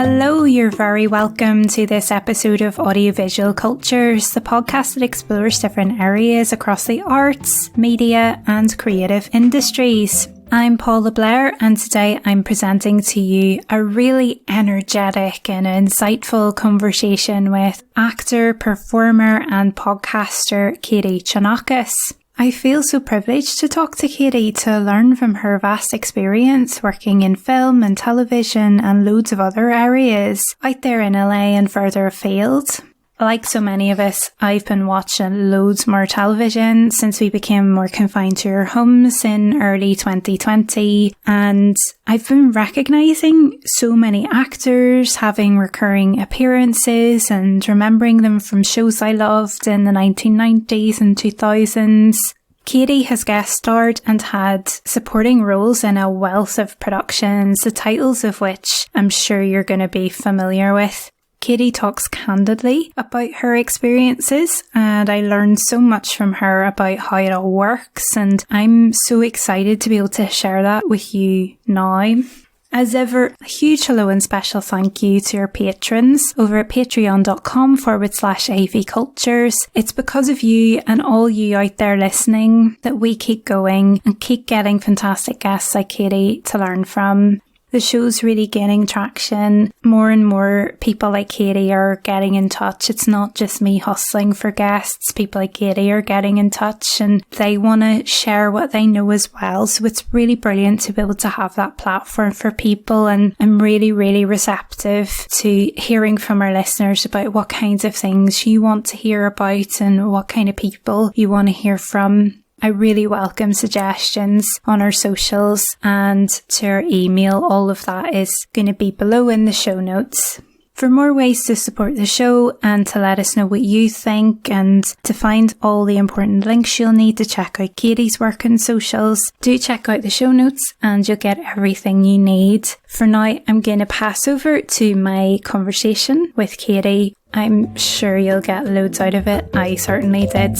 Hello, you're very welcome to this episode of Audiovisual Cultures, the podcast that explores different areas across the arts, media and creative industries. I'm Paula Blair, and today I'm presenting to you a really energetic and insightful conversation with actor, performer and podcaster Katie Chonacas. I feel so privileged to talk to Katie to learn from her vast experience working in film and television and loads of other areas out there in LA and further afield. Like so many of us, I've been watching loads more television since we became more confined to our homes in early 2020, and I've been recognising so many actors having recurring appearances and remembering them from shows I loved in the 1990s and 2000s. Katie has guest starred and had supporting roles in a wealth of productions, the titles of which I'm sure you're going to be familiar with. Katie talks candidly about her experiences, and I learned so much from her about how it all works, and I'm so excited to be able to share that with you now. As ever, a huge hello and special thank you to our patrons over at patreon.com/avcultures. It's because of you and all you out there listening that we keep going and keep getting fantastic guests like Katie to learn from. The show's really gaining traction. More and more people like Katie are getting in touch. It's not just me hustling for guests. People like Katie are getting in touch and they want to share what they know as well. So it's really brilliant to be able to have that platform for people, and I'm really, really receptive to hearing from our listeners about what kinds of things you want to hear about and what kind of people you want to hear from. I really welcome suggestions on our socials and to our email. All of that is going to be below in the show notes. For more ways to support the show and to let us know what you think and to find all the important links you'll need to check out Katie's work and socials, do check out the show notes and you'll get everything you need. For now, I'm going to pass over to my conversation with Katie. I'm sure you'll get loads out of it. I certainly did.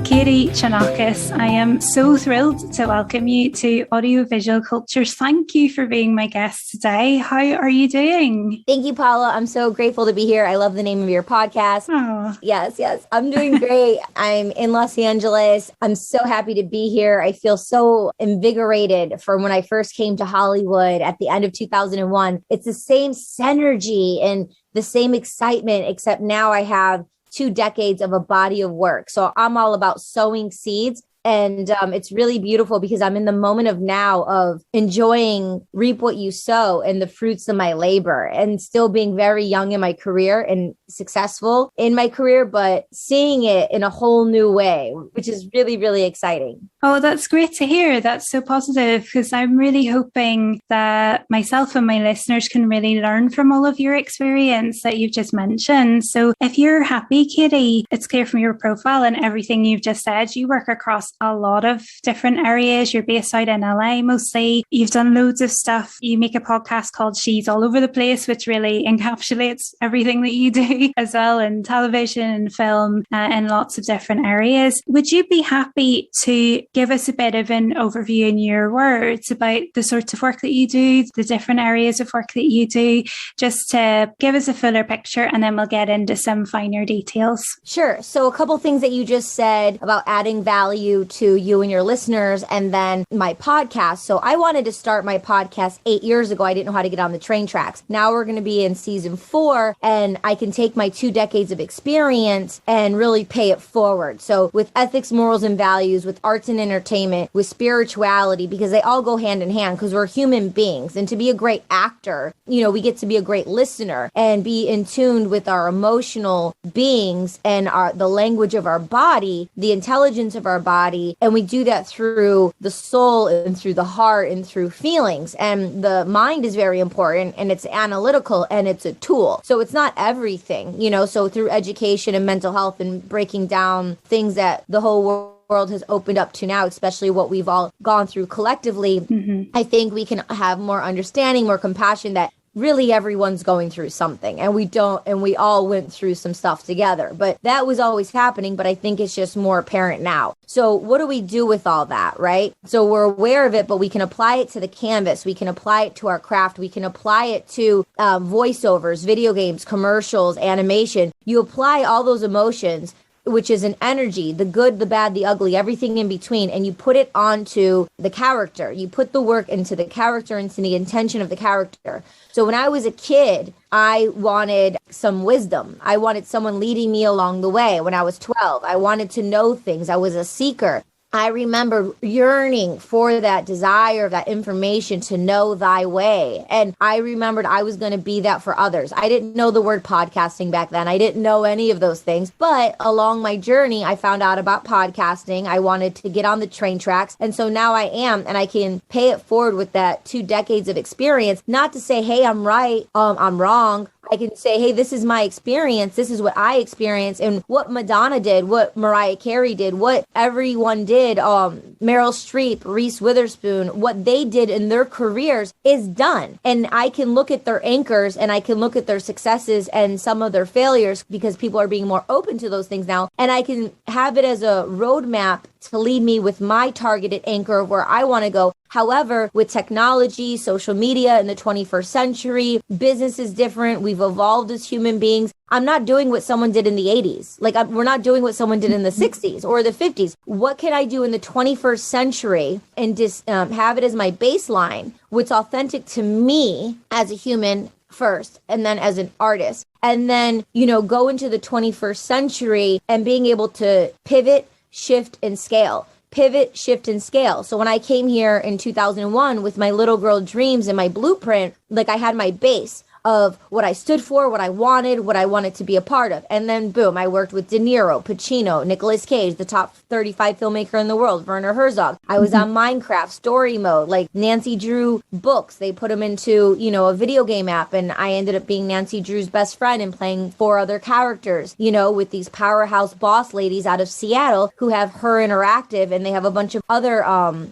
Katie Chonacas, I am so thrilled to welcome you to Audiovisual Cultures. Thank you for being my guest today. How are you doing? Thank you, Paula. I'm so grateful to be here. I love the name of your podcast. Oh. Yes. I'm doing great. I'm in Los Angeles. I'm so happy to be here. I feel so invigorated from when I first came to Hollywood at the end of 2001. It's the same synergy and the same excitement, except now I have 2 decades of a body of work. So I'm all about sowing seeds. And it's really beautiful because I'm in the moment of now of enjoying reap what you sow and the fruits of my labor, and still being very young in my career and successful in my career, but seeing it in a whole new way, which is really, really exciting. Oh, that's great to hear. That's so positive, because I'm really hoping that myself and my listeners can really learn from all of your experience that you've just mentioned. So if you're happy, Katie, it's clear from your profile and everything you've just said, you work across a lot of different areas. You're based out in LA mostly. You've done loads of stuff. You make a podcast called She's All Over the Place, which really encapsulates everything that you do as well, in television and film in lots of different areas. Would you be happy to give us a bit of an overview in your words about the sorts of work that you do, the different areas of work that you do, just to give us a fuller picture, and then we'll get into some finer details? Sure. So a couple things that you just said about adding value to you and your listeners, and then my podcast. So I wanted to start my podcast 8 years ago. I didn't know how to get on the train tracks. Now we're going to be in season 4, and I can take my 2 decades of experience and really pay it forward. So with ethics, morals, and values, with arts and entertainment, with spirituality, because they all go hand in hand, because we're human beings. And to be a great actor, we get to be a great listener and be in tune with our emotional beings and the language of our body, the intelligence of our body. And we do that through the soul and through the heart and through feelings. And the mind is very important, and it's analytical and it's a tool. So it's not everything, so through education and mental health and breaking down things that the whole world has opened up to now, especially what we've all gone through collectively, I think we can have more understanding, more compassion, that really everyone's going through something, and we all went through some stuff together, but that was always happening. But I think it's just more apparent now. So what do we do with all that, right? So we're aware of it, but we can apply it to the canvas. We can apply it to our craft. We can apply it to voiceovers, video games, commercials, animation. You apply all those emotions, which is an energy, the good, the bad, the ugly, everything in between, and you put it onto the character. You put the work into the character, into the intention of the character. So when I was a kid, I wanted some wisdom. I wanted someone leading me along the way. When I was 12, I wanted to know things. I was a seeker. I remember yearning for that desire, that information to know thy way. And I remembered I was going to be that for others. I didn't know the word podcasting back then. I didn't know any of those things. But along my journey, I found out about podcasting. I wanted to get on the train tracks. And so now I am, and I can pay it forward with that 2 decades of experience, not to say, hey, I'm right, I'm wrong. I can say, hey, this is my experience. This is what I experienced, and what Madonna did, what Mariah Carey did, what everyone did, Meryl Streep, Reese Witherspoon, what they did in their careers is done. And I can look at their anchors, and I can look at their successes and some of their failures, because people are being more open to those things now. And I can have it as a roadmap to lead me with my targeted anchor of where I want to go. However, with technology, social media in the 21st century, business is different. We've evolved as human beings. I'm not doing what someone did in the 80s. We're not doing what someone did in the 60s or the 50s. What can I do in the 21st century and just have it as my baseline, what's authentic to me as a human first, and then as an artist, and then, go into the 21st century and being able to pivot, shift, and scale. Pivot, shift, and scale. So when I came here in 2001 with my little girl dreams and my blueprint, I had my base of what I stood for, what I wanted to be a part of. And then boom, I worked with De Niro, Pacino, Nicolas Cage, the top 35 filmmaker in the world, Werner Herzog. I was on Minecraft story mode, like Nancy Drew books. They put them into, a video game app, and I ended up being Nancy Drew's best friend and playing 4 other characters, with these powerhouse boss ladies out of Seattle who have Her Interactive, and they have a bunch of other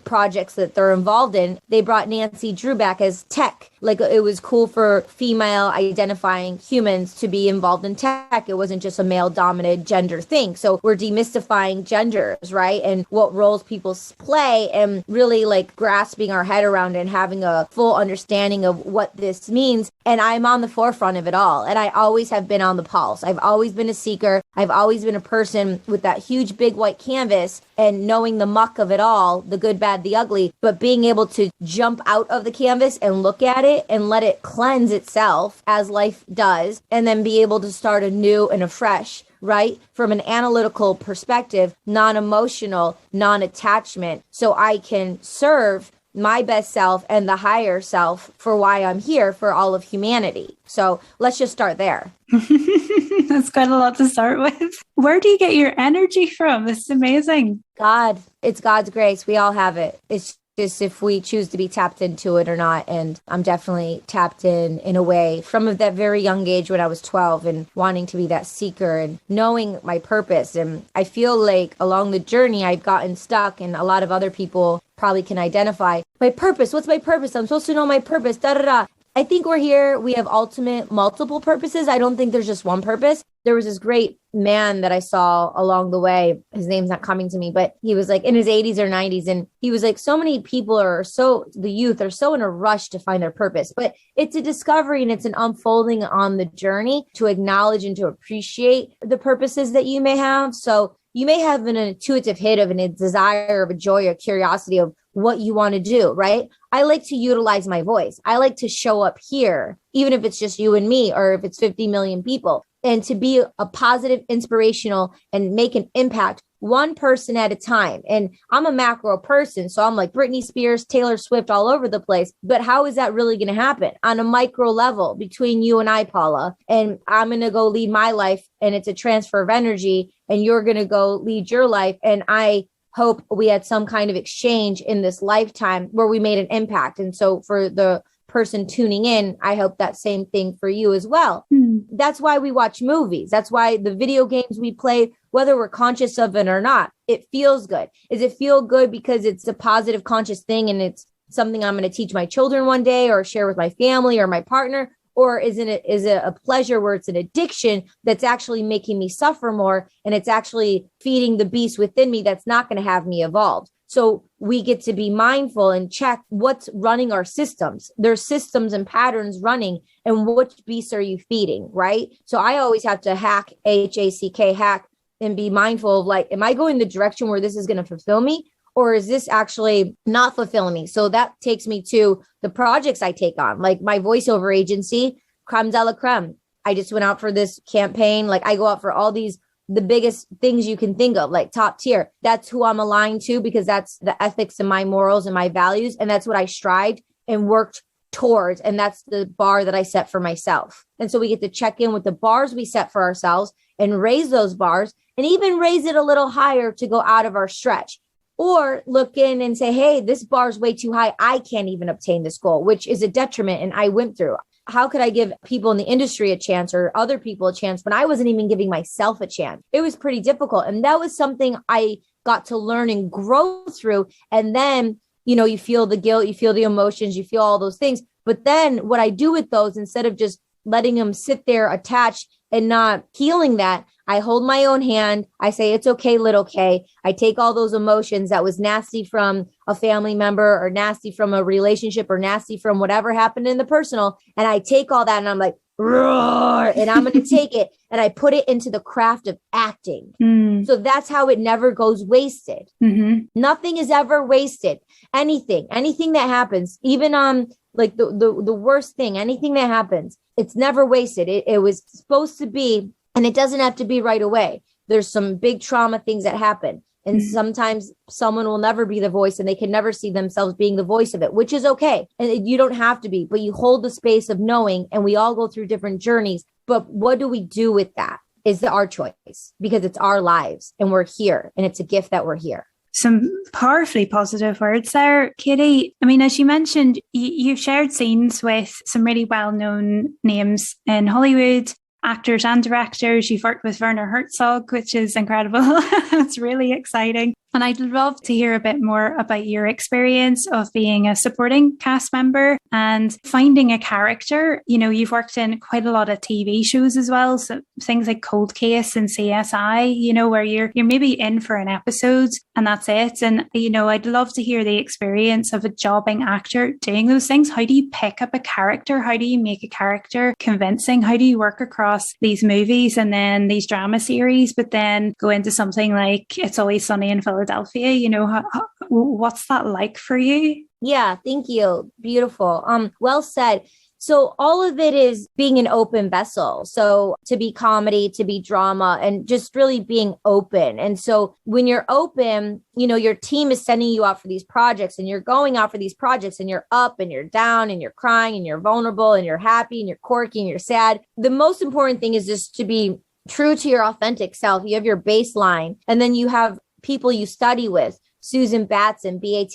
projects that they're involved in. They brought Nancy Drew back as tech. It was cool for female identifying humans to be involved in tech. It wasn't just a male dominated gender thing. So we're demystifying genders, right? And what roles people play, and really grasping our head around and having a full understanding of what this means. And I'm on the forefront of it all. And I always have been on the pulse. I've always been a seeker. I've always been a person with that huge, big white canvas and knowing the muck of it all, the good, bad, the ugly, but being able to jump out of the canvas and look at it and let it cleanse itself as life does, and then be able to start anew and afresh, right? From an analytical perspective, non-emotional, non-attachment, so I can serve my best self and the higher self for why I'm here for all of humanity. So let's just start there. That's quite a lot to start with. Where do you get your energy from? This is amazing. God. It's God's grace. We all have it. It's just if we choose to be tapped into it or not. And I'm definitely tapped in a way from that very young age when I was 12 and wanting to be that seeker and knowing my purpose. And I feel like along the journey, I've gotten stuck, and a lot of other people probably can identify my purpose. What's my purpose? I'm supposed to know my purpose. Da da da. I think we're here. We have ultimate multiple purposes. I don't think there's just one purpose. There was this great man that I saw along the way. His name's not coming to me, but he was in his 80s or 90s. And he was so many people the youth are so in a rush to find their purpose, but it's a discovery and it's an unfolding on the journey to acknowledge and to appreciate the purposes that you may have. So you may have an intuitive hit of a desire of a joy or curiosity of what you want to do, right? I like to utilize my voice. I like to show up here, even if it's just you and me, or if it's 50 million people, and to be a positive, inspirational, and make an impact one person at a time. And I'm a macro person, so I'm like Britney Spears, Taylor Swift all over the place. But how is that really going to happen on a micro level between you and I, Paula? And I'm going to go lead my life, and it's a transfer of energy, and you're going to go lead your life. And I hope we had some kind of exchange in this lifetime where we made an impact. And so for the person tuning in, I hope that same thing for you as well. That's why we watch movies. That's why the video games we play, whether we're conscious of it or not, it feels good. Does it feel good because it's a positive conscious thing and it's something I'm going to teach my children one day or share with my family or my partner? Or is it a pleasure where it's an addiction that's actually making me suffer more, and it's actually feeding the beast within me that's not going to have me evolve? So we get to be mindful and check what's running our systems. There's systems and patterns running, and which beasts are you feeding, right? So I always have to hack, hack, and be mindful of like, am I going the direction where this is going to fulfill me? Or is this actually not fulfilling me? So that takes me to the projects I take on, like my voiceover agency, Creme de la Creme. I just went out for this campaign. Like I go out for all these, the biggest things you can think of, like top tier. That's who I'm aligned to, because that's the ethics and my morals and my values. And that's what I strived and worked towards. And that's the bar that I set for myself. And so we get to check in with the bars we set for ourselves and raise those bars, and even raise it a little higher to go out of our stretch. Or look in and say, hey, this bar is way too high. I can't even obtain this goal, which is a detriment. And I went through. How could I give people in the industry a chance or other people a chance when I wasn't even giving myself a chance? It was pretty difficult. And that was something I got to learn and grow through. And then, you feel the guilt, you feel the emotions, you feel all those things. But then what I do with those, instead of just letting them sit there attached and not healing that, I hold my own hand. I say, it's okay, little K. I take all those emotions that was nasty from a family member or nasty from a relationship or nasty from whatever happened in the personal. And I take all that and I'm like, roar, and I'm going to take it and I put it into the craft of acting. So that's how it never goes wasted. Nothing is ever wasted. Anything that happens, even like the worst thing, anything that happens, it's never wasted. It was supposed to be. And it doesn't have to be right away. There's some big trauma things that happen. And sometimes someone will never be the voice and they can never see themselves being the voice of it, which is okay. And you don't have to be, but you hold the space of knowing, and we all go through different journeys. But what do we do with that is our choice, because it's our lives and we're here, and it's a gift that we're here. Some powerfully positive words there, Katie. I mean, as you mentioned, you've shared scenes with some really well-known names in Hollywood, actors and directors. You've worked with Werner Herzog, which is incredible. It's really exciting. And I'd love to hear a bit more about your experience of being a supporting cast member and finding a character. You've worked in quite a lot of TV shows as well. So things like Cold Case and CSI, where you're maybe in for an episode and that's it. And, I'd love to hear the experience of a jobbing actor doing those things. How do you pick up a character? How do you make a character convincing? How do you work across these movies and then these drama series, but then go into something like It's Always Sunny in Philadelphia? What's that like for you? Yeah, thank you. Beautiful. Well said. So all of it is being an open vessel. So to be comedy, to be drama, and just really being open. And so when you're open, your team is sending you out for these projects, and you're going out for these projects, and you're up and you're down and you're crying and you're vulnerable and you're happy and you're quirky and you're sad. The most important thing is just to be true to your authentic self. You have your baseline, and then you have people you study with. Susan Batson, Batson.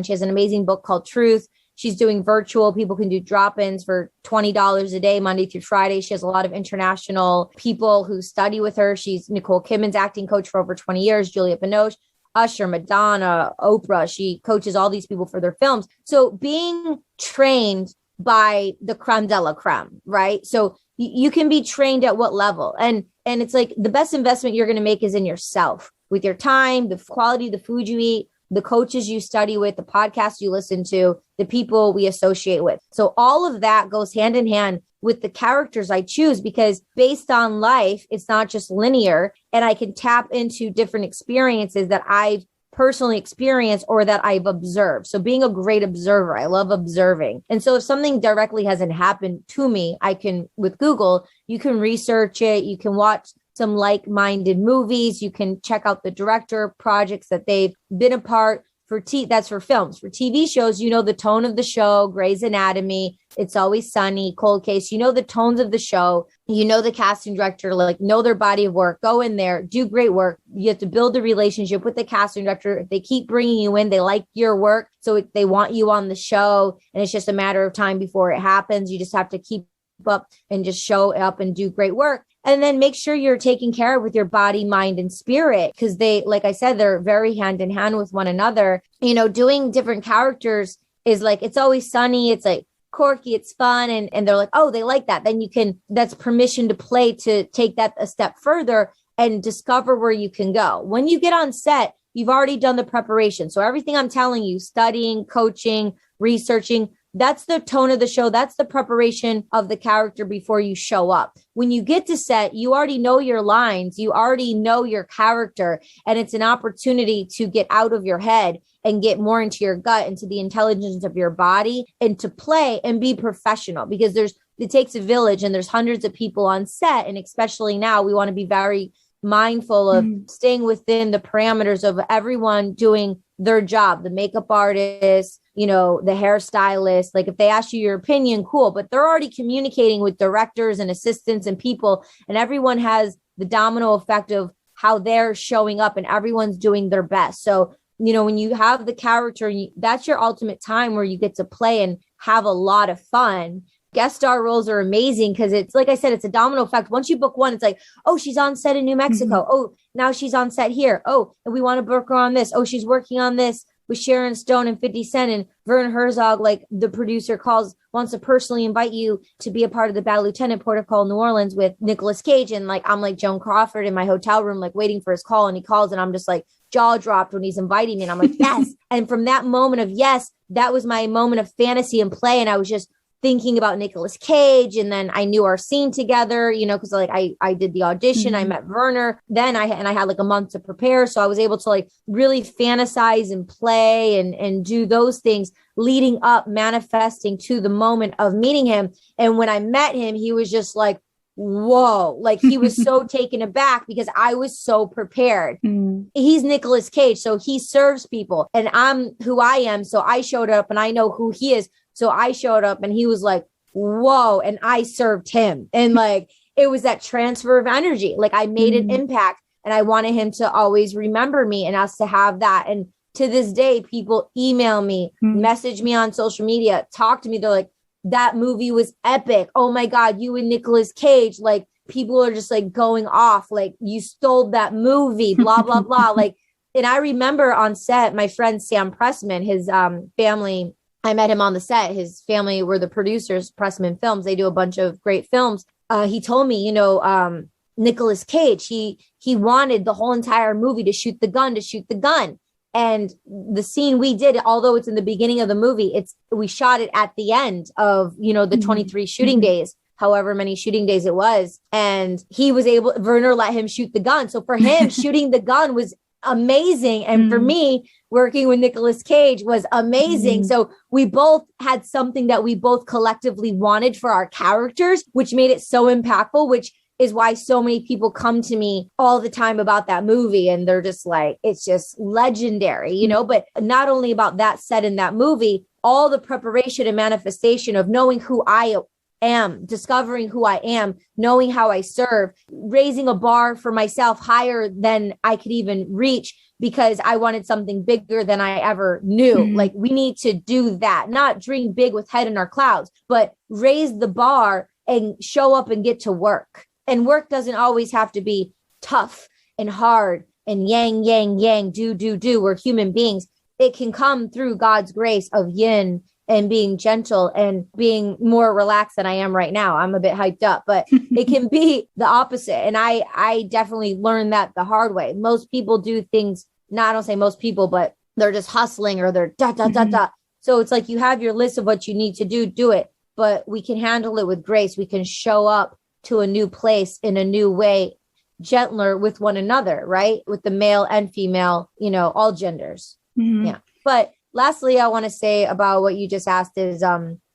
She has an amazing book called Truth. She's doing virtual. People can do drop-ins for $20 a day, Monday through Friday. She has a lot of international people who study with her. She's Nicole Kidman's acting coach for over 20 years, Juliette Binoche, Usher, Madonna, Oprah. She coaches all these people for their films. So being trained by the creme de la creme, right? So you can be trained at what level? And it's like the best investment you're going to make is in yourself, with your time, the quality of the food you eat, the coaches you study with, the podcasts you listen to, the people we associate with. So all of that goes hand in hand with the characters I choose, because based on life, it's not just linear, and I can tap into different experiences that I've personally experienced or that I've observed. So being a great observer, I love observing. And so if something directly hasn't happened to me, I can, with Google, you can research it, you can watch some like-minded movies. You can check out the director projects that they've been a part for. That's for films. For TV shows, the tone of the show, Grey's Anatomy, It's Always Sunny, Cold Case, the tones of the show, the casting director, know their body of work, go in there, do great work. You have to build a relationship with the casting director. If they keep bringing you in, they like your work. So they want you on the show, and it's just a matter of time before it happens. You just have to keep up and just show up and do great work. And then make sure you're taking care of with your body, mind, and spirit, because they, like I said, they're very hand in hand with one another. Doing different characters is like, it's always sunny. It's like quirky, it's fun. And they're like, oh, they like that. Then that's permission to play, to take that a step further and discover where you can go. When you get on set, you've already done the preparation. So everything I'm telling you, studying, coaching, researching, that's the tone of the show. That's the preparation of the character before you show up. When you get to set, you already know your lines. You already know your character. And it's an opportunity to get out of your head and get more into your gut, into the intelligence of your body, and to play and be professional, because it takes a village and there's hundreds of people on set. And especially now, we want to be very mindful of staying within the parameters of everyone doing their job, the makeup artist, the hairstylist. Like if they ask you your opinion, cool, but they're already communicating with directors and assistants and people, and everyone has the domino effect of how they're showing up, and everyone's doing their best. So, when you have the character, that's your ultimate time where you get to play and have a lot of fun. Guest star roles are amazing because it's, like I said, it's a domino effect. Once you book one, it's like, oh, she's on set in New Mexico. Oh, now she's on set here. Oh, and we want to book her on this. Oh, she's working on this with Sharon Stone and 50 Cent, and Werner Herzog, like the producer wants to personally invite you to be a part of the Bad Lieutenant Port of Call New Orleans with Nicolas Cage. And like, I'm like Joan Crawford in my hotel room, like waiting for his call, and he calls and I'm just like jaw dropped when he's inviting me. And I'm like, yes. And from that moment of yes, that was my moment of fantasy and play. And I was just thinking about Nicolas Cage. And then I knew our scene together, because like I did the audition, I met Werner, then I had like a month to prepare. So I was able to like really fantasize and play and do those things leading up, manifesting to the moment of meeting him. And when I met him, he was just like, whoa, like he was so taken aback because I was so prepared. He's Nicolas Cage, so he serves people, and I'm who I am. So I showed up and I know who he is. So I showed up and he was like, whoa. And I served him. And like, it was that transfer of energy. Like I made an impact, and I wanted him to always remember me and us to have that. And to this day, people email me, message me on social media, talk to me. They're like, that movie was epic. Oh my God, you and Nicolas Cage. Like people are just like going off. Like you stole that movie, blah, blah, blah. Like, and I remember on set, my friend Sam Pressman, his family, I met him on the set. His family were the producers, Pressman Films. They do a bunch of great films. He told me, Nicolas Cage, he wanted the whole entire movie to shoot the gun. And the scene we did, although it's in the beginning of the movie, we shot it at the end of, the 23 shooting days, however many shooting days it was. And Werner let him shoot the gun. So for him, shooting the gun was amazing. And for me, working with Nicolas Cage was amazing. So we both had something that we both collectively wanted for our characters, which made it so impactful, which is why so many people come to me all the time about that movie. And they're just like, it's just legendary, but not only about that set in that movie, all the preparation and manifestation of knowing who I am, discovering who I am, knowing how I serve, raising a bar for myself higher than I could even reach, because I wanted something bigger than I ever knew. Like we need to do that, not dream big with head in our clouds, but raise the bar and show up and get to work. And work doesn't always have to be tough and hard and yang, yang, yang, do. We're human beings. It can come through God's grace of yin and being gentle and being more relaxed than I am right now. I'm a bit hyped up, but it can be the opposite. And I definitely learned that the hard way. Most people do things, I don't say most people, but they're just hustling or they're da. So it's like you have your list of what you need to do it, but we can handle it with grace. We can show up to a new place in a new way, gentler with one another, right? With the male and female, all genders. Yeah. But lastly, I want to say about what you just asked is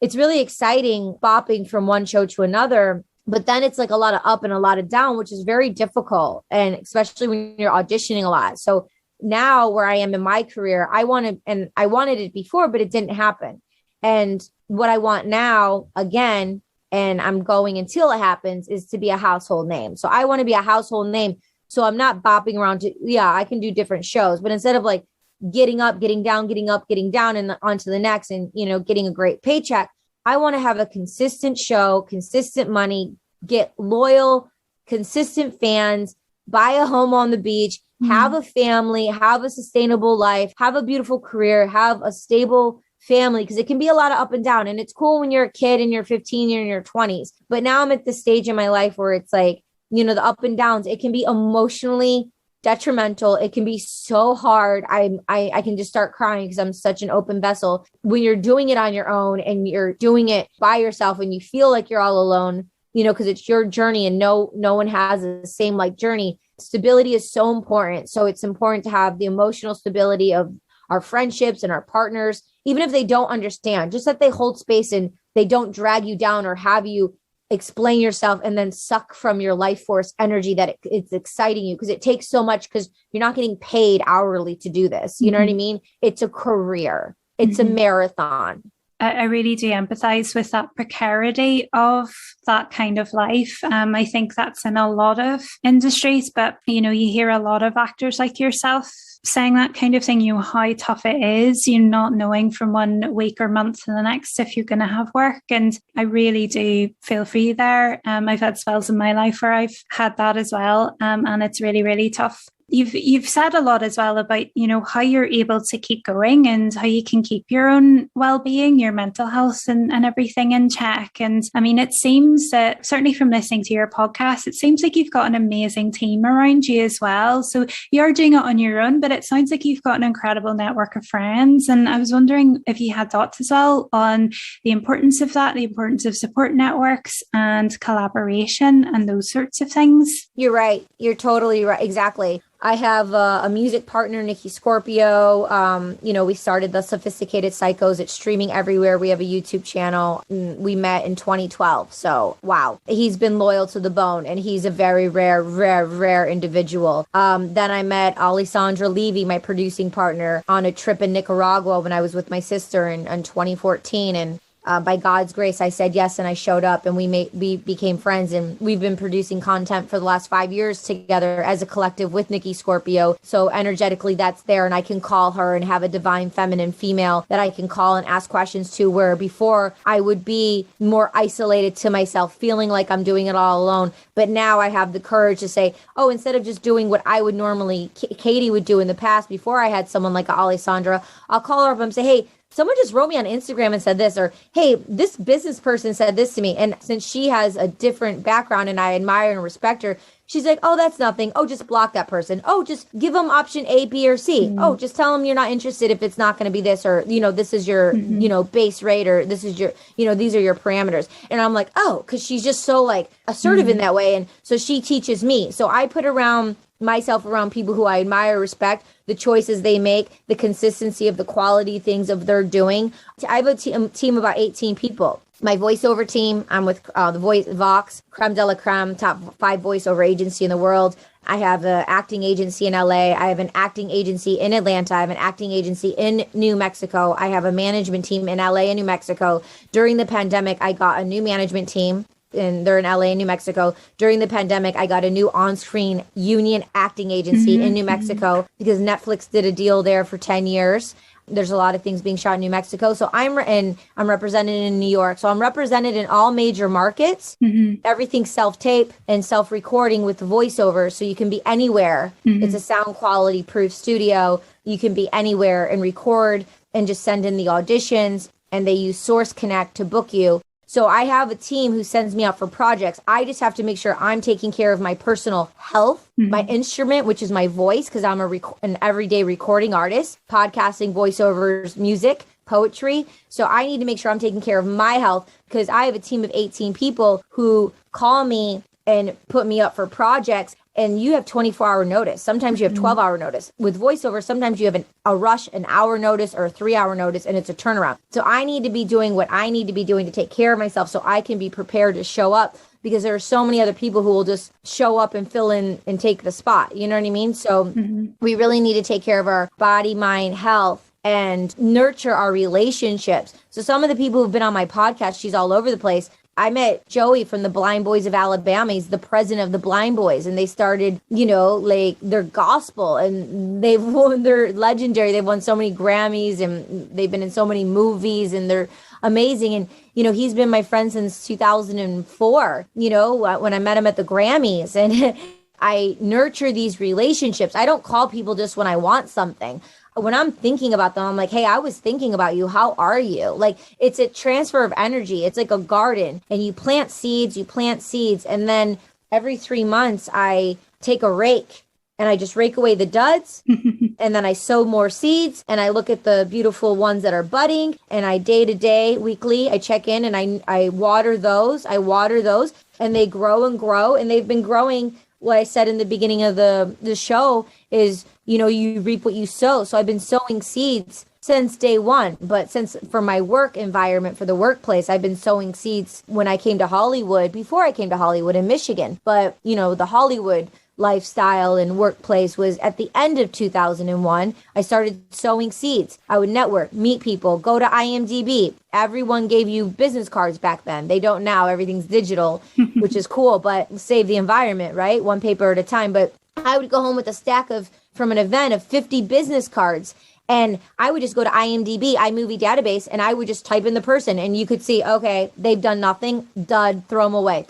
it's really exciting bopping from one show to another, but then it's like a lot of up and a lot of down, which is very difficult. And especially when you're auditioning a lot. So now where I am in my career, I wanted it before, but it didn't happen. And what I want now, again, and I'm going until it happens, is to be a household name. So I want to be a household name. So I'm not bopping around I can do different shows, but instead of like getting up, getting down, getting up, getting down and onto the next and, getting a great paycheck, I want to have a consistent show, consistent money, get loyal, consistent fans, buy a home on the beach, have a family, have a sustainable life, have a beautiful career, have a stable family, because it can be a lot of up and down. And it's cool when you're a kid and you're 15, you're in your 20s. But now I'm at the stage in my life where it's like, you know, the up and downs, it can be emotionally detrimental. It can be so hard. I can just start crying because I'm such an open vessel. When you're doing it on your own and you're doing it by yourself and you feel like you're all alone, you know, because it's your journey and no one has the same like journey. Stability is so important. So it's important to have the emotional stability of our friendships and our partners, even if they don't understand, just that they hold space and they don't drag you down or have you explain yourself and then suck from your life force energy that it's exciting you, because it takes so much, because you're not getting paid hourly to do this. You know what I mean? It's a career. It's a marathon. I really do empathize with that precarity of that kind of life. I think that's in a lot of industries, but, you know, you hear a lot of actors like yourself saying that kind of thing, you know, how tough it is, you not knowing from one week or month to the next if you're going to have work. And I really do feel for you there. I've had spells in my life where I've had that as well. And it's really, really tough. You've said a lot as well about, you know, how you're able to keep going and how you can keep your own well-being, your mental health and everything in check. And I mean, it seems that certainly from listening to your podcast, it seems like you've got an amazing team around you as well. So you're doing it on your own, but it sounds like you've got an incredible network of friends. And I was wondering if you had thoughts as well on the importance of that, the importance of support networks and collaboration and those sorts of things. You're right. You're totally right. Exactly. I have a music partner, Nikki Scorpio. You know, we started the Sophisticated Psychos. It's streaming everywhere. We have a YouTube channel. We met in 2012. So, wow. He's been loyal to the bone, and he's a very rare individual. Then I met Alessandra Levy, my producing partner, on a trip in Nicaragua when I was with my sister in 2014. And by God's grace, I said yes, and I showed up, and we became friends, and we've been producing content for the last 5 years together as a collective with Nikki Scorpio. So energetically, that's there, and I can call her and have a divine feminine female that I can call and ask questions to, where before I would be more isolated to myself, feeling like I'm doing it all alone. But now I have the courage to say, oh, instead of just doing what I would normally, Katie would do in the past before I had someone like Alessandra, I'll call her up and say, hey, someone just wrote me on Instagram and said this, or, hey, this business person said this to me. And since she has a different background and I admire and respect her, she's like, oh, that's nothing. Oh, just block that person. Oh, just give them option A, B, or C. Oh, just tell them you're not interested if it's not going to be this, or, you know, this is your, you know, base rate, or this is your, you know, these are your parameters. And I'm like, oh, because she's just so like assertive in that way. And so she teaches me. So I put myself around people who I admire, respect, the choices they make, the consistency of the quality things of their doing. I have a team of about 18 people. My voiceover team, I'm with the Vox, Creme de la Creme, top 5 voiceover agency in the world. I have an acting agency in LA. I have an acting agency in Atlanta. I have an acting agency in New Mexico. I have a management team in LA and New Mexico. During the pandemic, I got a new management team, and they're in LA and New Mexico. During the pandemic, I got a new on-screen union acting agency in New Mexico, because Netflix did a deal there for 10 years. There's a lot of things being shot in New Mexico. So I'm represented in New York. So I'm represented in all major markets. Everything's self-tape and self-recording with the voiceover. So you can be anywhere. It's a sound quality proof studio. You can be anywhere and record and just send in the auditions. And they use Source Connect to book you. So I have a team who sends me out for projects. I just have to make sure I'm taking care of my personal health, my instrument, which is my voice, because I'm an everyday recording artist, podcasting, voiceovers, music, poetry. So I need to make sure I'm taking care of my health, because I have a team of 18 people who call me and put me up for projects. And you have 24-hour notice. Sometimes you have 12-hour notice. With voiceover, sometimes you have a rush, an hour notice or a 3-hour notice, and it's a turnaround. So I need to be doing what I need to be doing to take care of myself, so I can be prepared to show up, because there are so many other people who will just show up and fill in and take the spot. You know what I mean? So we really need to take care of our body, mind, health, and nurture our relationships. So some of the people who've been on my podcast, she's all over the place. I met Joey from the Blind Boys of Alabama. He's the president of the Blind Boys, and they started, you know, like their gospel, and they're legendary. They've won so many Grammys, and they've been in so many movies, and they're amazing. And, you know, he's been my friend since 2004, you know, when I met him at the Grammys. And I nurture these relationships. I don't call people just when I want something. when I'm thinking about them, I'm like, hey, I was thinking about you. How are you? Like, it's a transfer of energy. It's like a garden, and you plant seeds. And then every 3 months I take a rake and I just rake away the duds. And then I sow more seeds, and I look at the beautiful ones that are budding, and I day to day, weekly, I check in and I water those. And they grow and grow, and they've been growing. What I said in the beginning of the show is, you reap what you sow. So I've been sowing seeds since day one. But since for my work environment, for the workplace, I've been sowing seeds when I came to Hollywood, before I came to Hollywood in Michigan. But, the Hollywood lifestyle and workplace was at the end of 2001. I started sowing seeds. I would network, meet people, go to IMDb. Everyone gave you business cards back then. They don't now. Everything's digital, which is cool, but save the environment, right? One paper at a time. But I would go home with a stack from an event of 50 business cards. And I would just go to IMDb, iMovie database, and I would just type in the person, and you could see, okay, they've done nothing, dud, throw them away.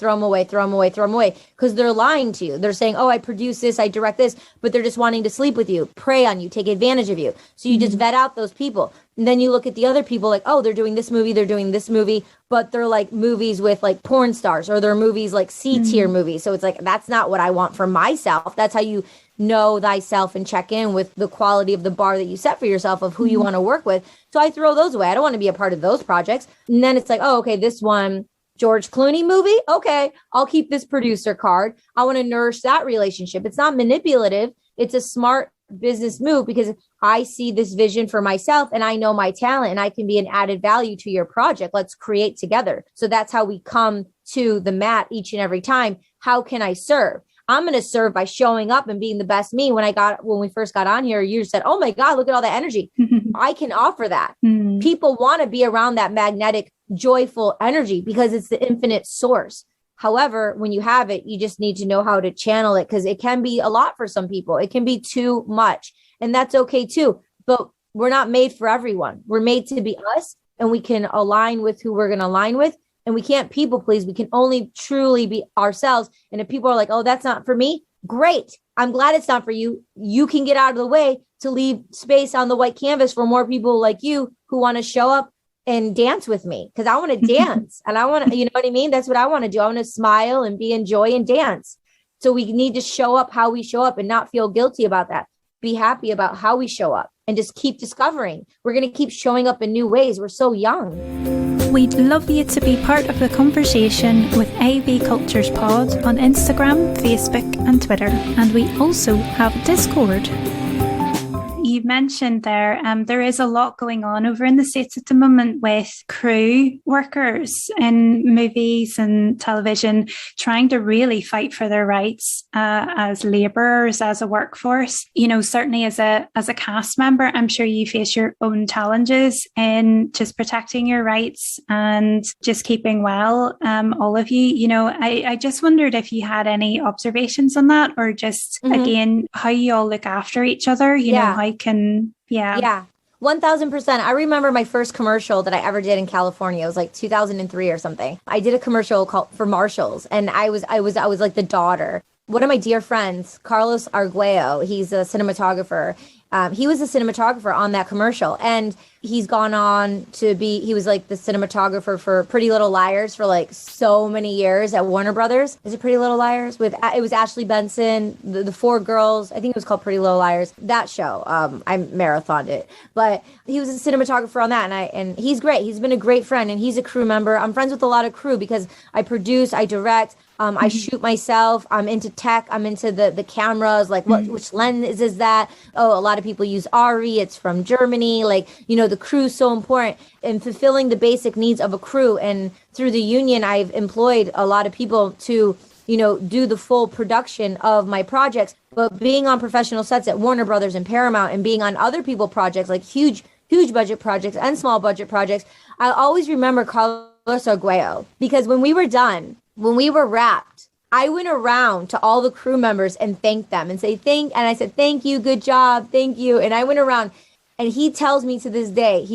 Because they're lying to you. They're saying, oh, I produce this, I direct this, but they're just wanting to sleep with you, prey on you, take advantage of you. So you just vet out those people. And then you look at the other people like, oh, they're doing this movie, but they're like movies with like porn stars, or they're movies like C-tier movies. So it's like, that's not what I want for myself. That's how you know thyself and check in with the quality of the bar that you set for yourself of who you want to work with. So I throw those away. I don't want to be a part of those projects. And then it's like, oh, okay, this one, George Clooney movie. Okay, I'll keep this producer card. I want to nourish that relationship. It's not manipulative. It's a smart business move, because I see this vision for myself and I know my talent and I can be an added value to your project. Let's create together. So that's how we come to the mat each and every time. How can I serve? I'm going to serve by showing up and being the best me. When we first got on here, you said, oh my God, look at all that energy. I can offer that. People want to be around that magnetic, joyful energy because it's the infinite source. However, when you have it, you just need to know how to channel it, because it can be a lot for some people. It can be too much, and that's okay too. But we're not made for everyone. We're made to be us, and we can align with who we're going to align with. And we can't people please. We can only truly be ourselves. And if people are like, oh, that's not for me, great. I'm glad it's not for you. You can get out of the way to leave space on the white canvas for more people like you who want to show up and dance with me, because I want to dance and I want to, you know what I mean? That's what I want to do. I want to smile and be in joy and dance. So we need to show up how we show up and not feel guilty about that. Be happy about how we show up and just keep discovering. We're going to keep showing up in new ways. We're so young. We'd love you to be part of the conversation with AV Cultures Pod on Instagram, Facebook and Twitter. And we also have Discord. You mentioned there is a lot going on over in the States at the moment with crew workers in movies and television trying to really fight for their rights as labourers, as a workforce. Certainly as a cast member, I'm sure you face your own challenges in just protecting your rights and just keeping well, all of you. I just wondered if you had any observations on that, or just, again, how you all look after each other, how can... Yeah. 1000%. I remember my first commercial that I ever did in California. It was like 2003 or something. I did a commercial called for Marshalls, and I was like the daughter. One of my dear friends, Carlos Arguello, he's a cinematographer. He was a cinematographer on that commercial, and he's gone on to he was like the cinematographer for Pretty Little Liars for like so many years at Warner Brothers. Is it Pretty Little Liars? It was Ashley Benson, the four girls. I think it was called Pretty Little Liars. That show, I marathoned it, but he was a cinematographer on that, and he's great. He's been a great friend, and he's a crew member. I'm friends with a lot of crew because I produce, I direct. I shoot myself. I'm into tech. I'm into the cameras, like which lens is that? Oh, a lot of people use ARRI. It's from Germany. Like, the crew's so important in fulfilling the basic needs of a crew. And through the union, I've employed a lot of people to, do the full production of my projects. But being on professional sets at Warner Brothers and Paramount, and being on other people projects, like huge budget projects and small budget projects, I always remember Carlos Arguello, because when we were done, when we were wrapped, I went around to all the crew members and thanked them and and I said, thank you, good job, thank you. And I went around, and he tells me to this day,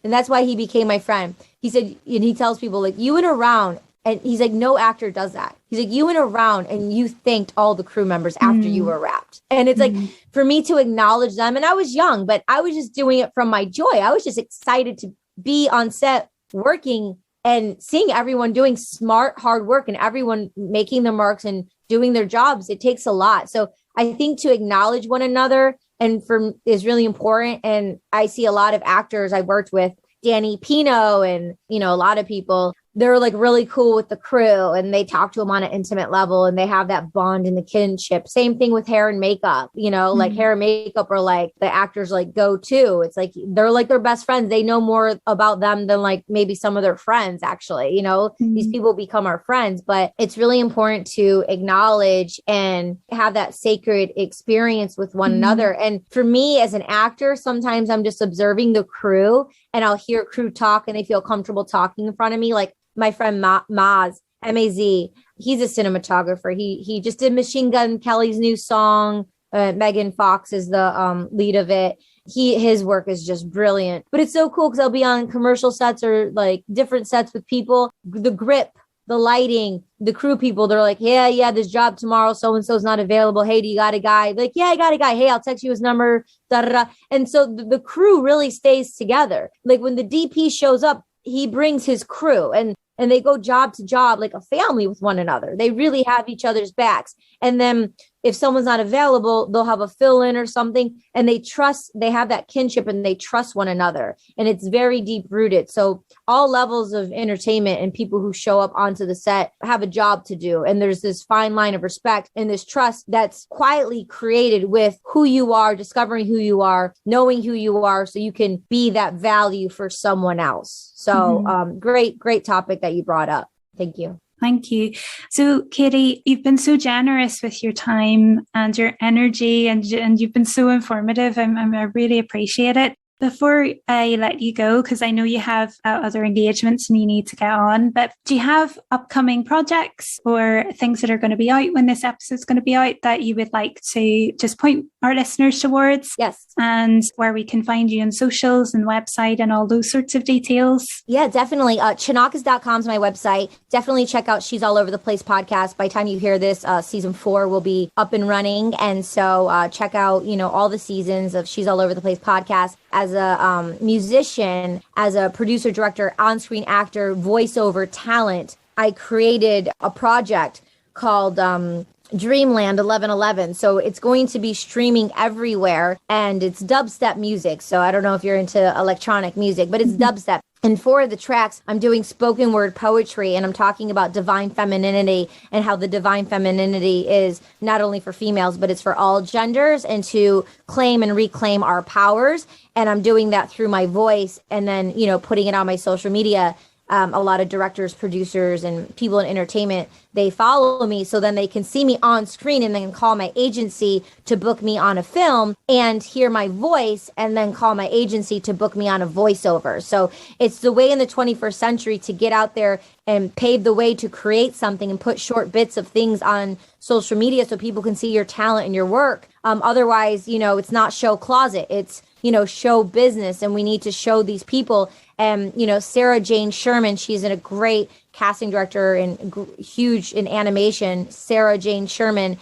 and that's why he became my friend. He said, and he tells people, like, you went around, and he's like, no actor does that. He's like, you went around and you thanked all the crew members after you were wrapped. And it's like, for me to acknowledge them. And I was young, but I was just doing it from my joy. I was just excited to be on set working and seeing everyone doing smart, hard work and everyone making their marks and doing their jobs. It takes a lot. So I think to acknowledge one another is really important. And I see a lot of actors I've worked with, Danny Pino and, a lot of people, they're like really cool with the crew and they talk to them on an intimate level and they have that bond and the kinship. Same thing with hair and makeup, like hair and makeup are like the actors like go to. It's like they're like their best friends. They know more about them than like maybe some of their friends actually, these people become our friends, but it's really important to acknowledge and have that sacred experience with one another. And for me as an actor, sometimes I'm just observing the crew and I'll hear crew talk and they feel comfortable talking in front of me. Like my friend Maz, M-A-Z, he's a cinematographer. He just did Machine Gun Kelly's new song. Megan Fox is the lead of it. His work is just brilliant. But it's so cool because I'll be on commercial sets or like different sets with people. The grip, the lighting, the crew people, they're like, yeah, this job tomorrow, so-and-so's not available. Hey, do you got a guy? Like, yeah, I got a guy. Hey, I'll text you his number. Da, da, da. And so the crew really stays together. Like when the DP shows up, he brings his crew and they go job to job like a family with one another. They really have each other's backs. And then if someone's not available, they'll have a fill-in or something. And they have that kinship and they trust one another. And it's very deep rooted. So all levels of entertainment and people who show up onto the set have a job to do. And there's this fine line of respect and this trust that's quietly created with who you are, discovering who you are, knowing who you are, so you can be that value for someone else. So great topic that you brought up. Thank you. Thank you. So, Katie, you've been so generous with your time and your energy, and you've been so informative. I really appreciate it. Before I let you go, because I know you have other engagements and you need to get on, but do you have upcoming projects or things that are going to be out when this episode's going to be out that you would like to just point our listeners towards? Yes. And where we can find you on socials and website and all those sorts of details? Yeah, definitely. Chonacas.com is my website. Definitely check out She's All Over the Place podcast. By the time you hear this, season 4 will be up and running. And so check out, all the seasons of She's All Over the Place podcast. As a musician, as a producer, director, on-screen actor, voiceover talent, I created a project called Dreamland 1111. So it's going to be streaming everywhere and it's dubstep music. So I don't know if you're into electronic music, but it's dubstep. And for the tracks, I'm doing spoken word poetry and I'm talking about divine femininity and how the divine femininity is not only for females, but it's for all genders and to claim and reclaim our powers. And I'm doing that through my voice and then, putting it on my social media. A lot of directors, producers, and people in entertainment, they follow me so then they can see me on screen and then call my agency to book me on a film and hear my voice and then call my agency to book me on a voiceover. So it's the way in the 21st century to get out there and pave the way to create something and put short bits of things on social media so people can see your talent and your work. Otherwise, it's not show closet. It's, show business, and we need to show these people. And, Sarah Jane Sherman, she's a great casting director and huge in animation. Sarah Jane Sherman,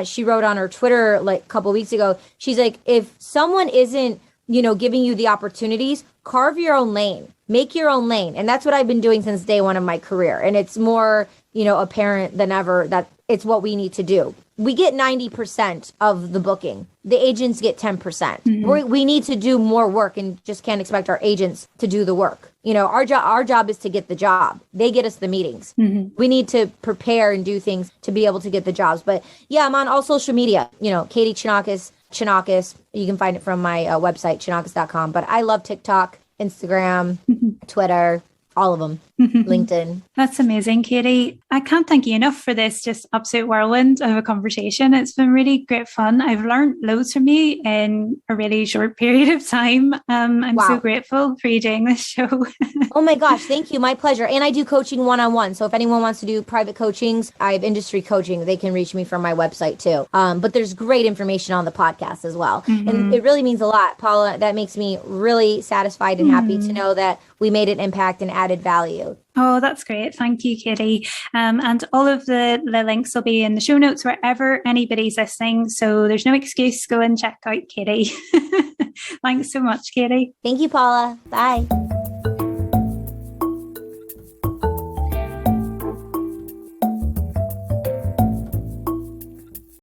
she wrote on her Twitter like a couple of weeks ago. She's like, if someone isn't, giving you the opportunities, carve your own lane, make your own lane. And that's what I've been doing since day one of my career. And it's more, apparent than ever that it's what we need to do. We get 90% of the booking. The agents get 10%. Mm-hmm. We need to do more work and just can't expect our agents to do the work. Our job is to get the job. They get us the meetings. Mm-hmm. We need to prepare and do things to be able to get the jobs. But yeah, I'm on all social media. Katie Chonacas. You can find it from my website, chonacas.com. But I love TikTok, Instagram, Twitter, all of them, LinkedIn. That's amazing, Katie. I can't thank you enough for this just absolute whirlwind of a conversation. It's been really great fun. I've learned loads from you in a really short period of time. I'm so grateful for you doing this show. Oh my gosh, thank you. My pleasure. And I do coaching one-on-one. So if anyone wants to do private coachings, I have industry coaching. They can reach me from my website too. But there's great information on the podcast as well. Mm-hmm. And it really means a lot, Paula. That makes me really satisfied and happy to know that we made an impact and added value. episode. Oh, that's great. Thank you, Katie. And all of the links will be in the show notes wherever anybody's listening. So there's no excuse. Go and check out Katie. Thanks so much, Katie. Thank you, Paula. Bye.